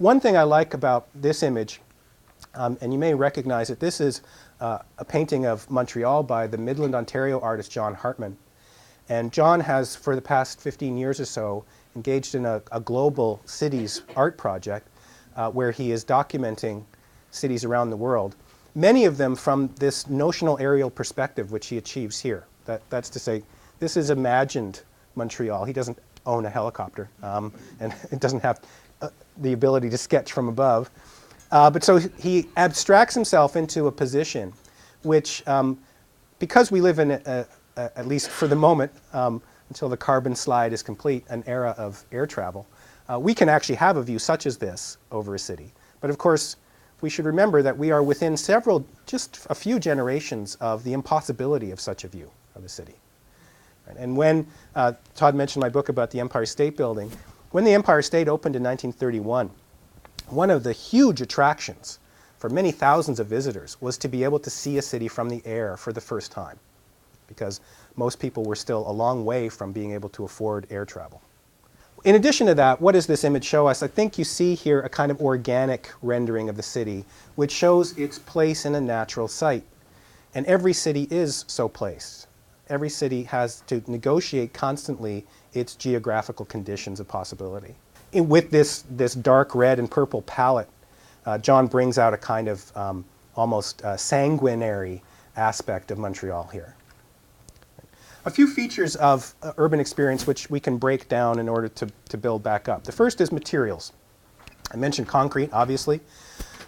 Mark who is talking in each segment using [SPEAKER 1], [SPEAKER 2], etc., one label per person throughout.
[SPEAKER 1] One thing I like about this image, and you may recognize it, this is a painting of Montreal by the Midland, Ontario artist John Hartman. And John has, for the past 15 years or so, engaged in a global cities art project where he is documenting cities around the world, many of them from this notional aerial perspective which he achieves here. That's to say, this is imagined Montreal. He doesn't own a helicopter, and it doesn't have the ability to sketch from above. But so he abstracts himself into a position which, because we live in, at least for the moment, until the carbon slide is complete, an era of air travel, we can actually have a view such as this over a city. But of course, we should remember that we are within just a few generations of the impossibility of such a view of a city. Right? And when, Todd mentioned my book about the Empire State Building, when the Empire State opened in 1931, one of the huge attractions for many thousands of visitors was to be able to see a city from the air for the first time, because most people were still a long way from being able to afford air travel. In addition to that, what does this image show us? I think you see here a kind of organic rendering of the city, which shows its place in a natural site. And every city is so placed. Every city has to negotiate constantly its geographical conditions of possibility. With this dark red and purple palette, John brings out a kind of almost sanguinary aspect of Montreal here. A few features of urban experience which we can break down in order to build back up. The first is materials. I mentioned concrete, obviously,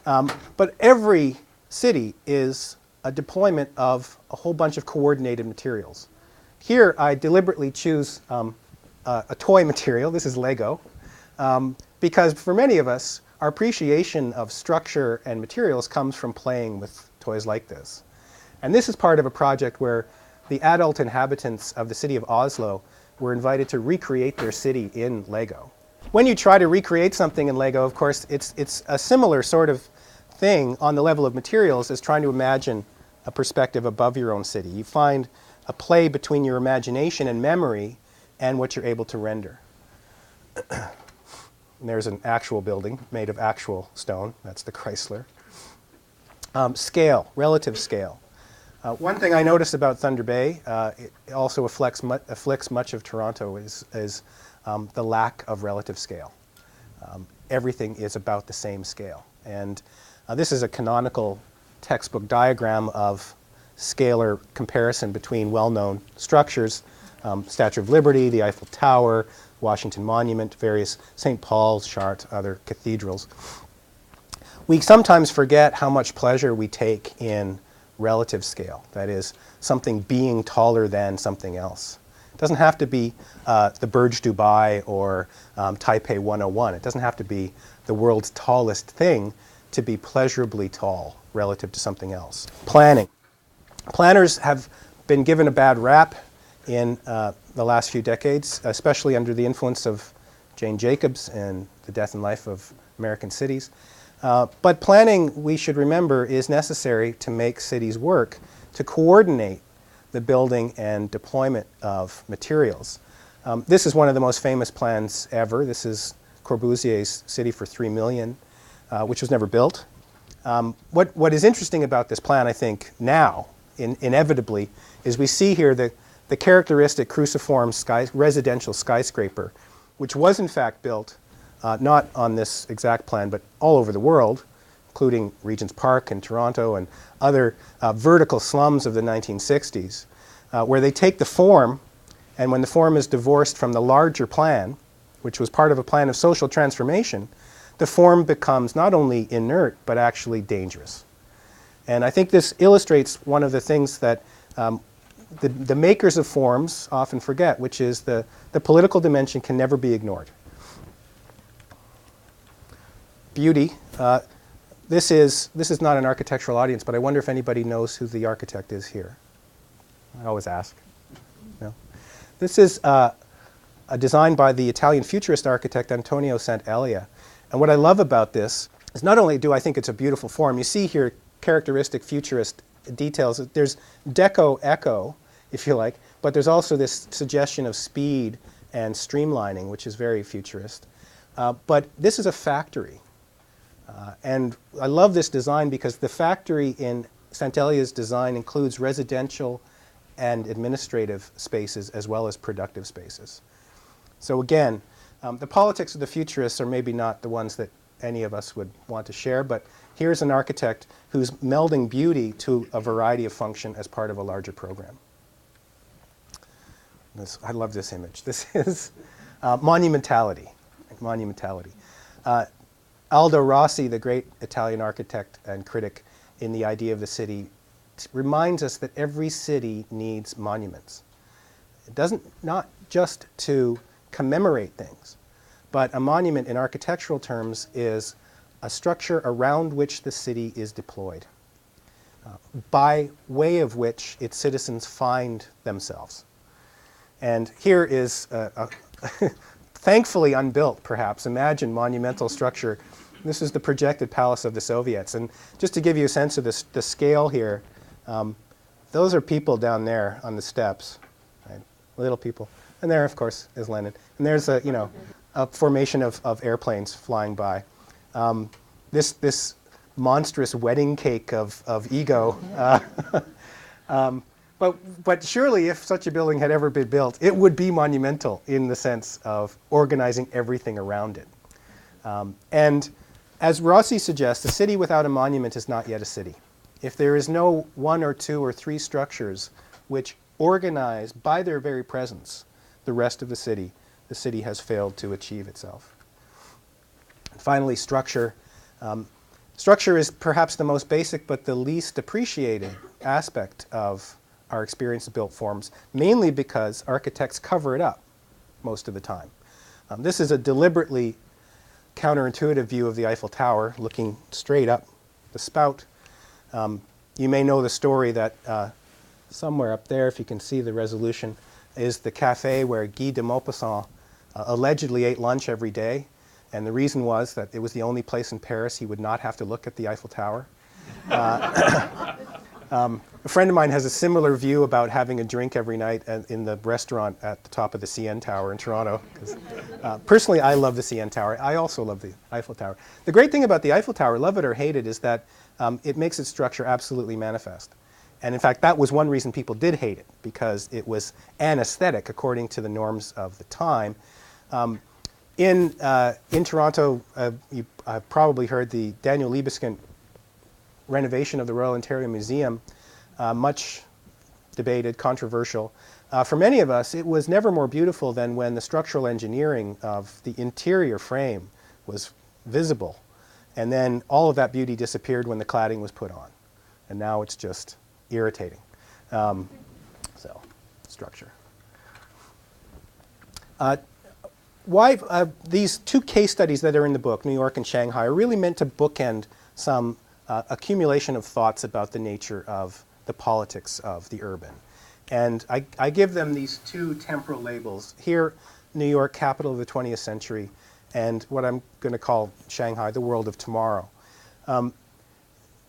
[SPEAKER 1] but every city is a deployment of a whole bunch of coordinated materials. Here I deliberately choose a toy material. This is Lego, because for many of us, our appreciation of structure and materials comes from playing with toys like this. And this is part of a project where the adult inhabitants of the city of Oslo were invited to recreate their city in Lego. When you try to recreate something in Lego, of course, it's a similar sort of thing on the level of materials as trying to imagine a perspective above your own city. You find a play between your imagination and memory and what you're able to render. And there's an actual building made of actual stone. That's the Chrysler. Scale, relative scale. One thing I noticed about Thunder Bay, it also afflicts much of Toronto, is the lack of relative scale. Everything is about the same scale. And this is a canonical textbook diagram of scalar comparison between well-known structures, Statue of Liberty, the Eiffel Tower, Washington Monument, various St. Paul's, Chartres, other cathedrals. We sometimes forget how much pleasure we take in relative scale, that is, something being taller than something else. It doesn't have to be the Burj Dubai or Taipei 101. It doesn't have to be the world's tallest thing to be pleasurably tall relative to something else. Planning. Planners have been given a bad rap in the last few decades, especially under the influence of Jane Jacobs and The Death and Life of American Cities. But planning, we should remember, is necessary to make cities work, to coordinate the building and deployment of materials. This is one of the most famous plans ever. This is Corbusier's City for 3 million, which was never built. What is interesting about this plan, I think, now, inevitably, is we see here the characteristic cruciform residential skyscraper, which was in fact built not on this exact plan, but all over the world, including Regent's Park and Toronto and other vertical slums of the 1960s, where they take the form, and when the form is divorced from the larger plan, which was part of a plan of social transformation, the form becomes not only inert, but actually dangerous. And I think this illustrates one of the things that the makers of forms often forget, which is the political dimension can never be ignored. Beauty. This is not an architectural audience, but I wonder if anybody knows who the architect is here. I always ask. No? This is a design by the Italian futurist architect Antonio Sant'Elia. And what I love about this is not only do I think it's a beautiful form, you see here characteristic futurist details. There's deco echo, if you like, but there's also this suggestion of speed and streamlining, which is very futurist. But this is a factory. And I love this design because the factory in Santelia's design includes residential and administrative spaces as well as productive spaces. So again, the politics of the futurists are maybe not the ones that any of us would want to share, but here's an architect who's melding beauty to a variety of function as part of a larger program. I love this image. This is monumentality. Monumentality. Aldo Rossi, the great Italian architect and critic in The Idea of the City, reminds us that every city needs monuments. It doesn't, not just to commemorate things, but a monument in architectural terms is a structure around which the city is deployed, by way of which its citizens find themselves. And here is thankfully unbuilt, perhaps. Imagine monumental structure. This is the projected palace of the Soviets. And just to give you a sense of the scale here, those are people down there on the steps, right? Little people. And there, of course, is Lenin. And there's a, you know, a formation of airplanes flying by. This monstrous wedding cake of ego. But surely if such a building had ever been built, it would be monumental in the sense of organizing everything around it. And as Rossi suggests, a city without a monument is not yet a city. If there is no one or two or three structures which organize by their very presence the rest of the city has failed to achieve itself. And finally, structure. Structure is perhaps the most basic but the least appreciated aspect of our experience of built forms, mainly because architects cover it up most of the time. This is a deliberately counterintuitive view of the Eiffel Tower, looking straight up the spout. You may know the story that somewhere up there, if you can see the resolution, is the cafe where Guy de Maupassant allegedly ate lunch every day. And the reason was that it was the only place in Paris he would not have to look at the Eiffel Tower. A friend of mine has a similar view about having a drink every night in the restaurant at the top of the CN Tower in Toronto. Personally, I love the CN Tower. I also love the Eiffel Tower. The great thing about the Eiffel Tower, love it or hate it, is that it makes its structure absolutely manifest. And in fact, that was one reason people did hate it, because it was anesthetic according to the norms of the time. In Toronto, you've probably heard the Daniel Libeskind renovation of the Royal Ontario Museum, much debated, controversial. For many of us, it was never more beautiful than when the structural engineering of the interior frame was visible. And then all of that beauty disappeared when the cladding was put on. And now it's just irritating. So, structure. These two case studies that are in the book, New York and Shanghai, are really meant to bookend some accumulation of thoughts about the nature of the politics of the urban. And I give them these two temporal labels. Here, New York, capital of the 20th century, and what I'm going to call Shanghai, the world of tomorrow.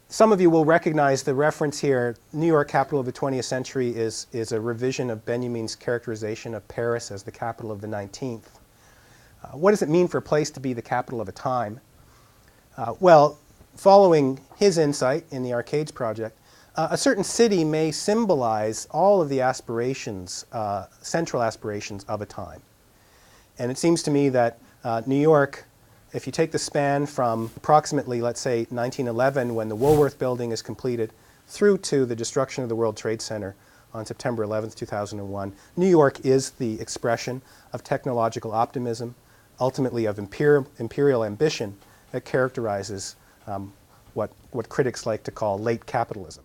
[SPEAKER 1] Some of you will recognize the reference here. New York, capital of the 20th century, is a revision of Benjamin's characterization of Paris as the capital of the 19th. What does it mean for a place to be the capital of a time? Well, following his insight in the Arcades project, a certain city may symbolize all of the aspirations, central aspirations of a time. And it seems to me that New York, if you take the span from approximately, let's say, 1911, when the Woolworth building is completed, through to the destruction of the World Trade Center on September 11th, 2001, New York is the expression of technological optimism, ultimately of imperial ambition that characterizes what critics like to call late capitalism.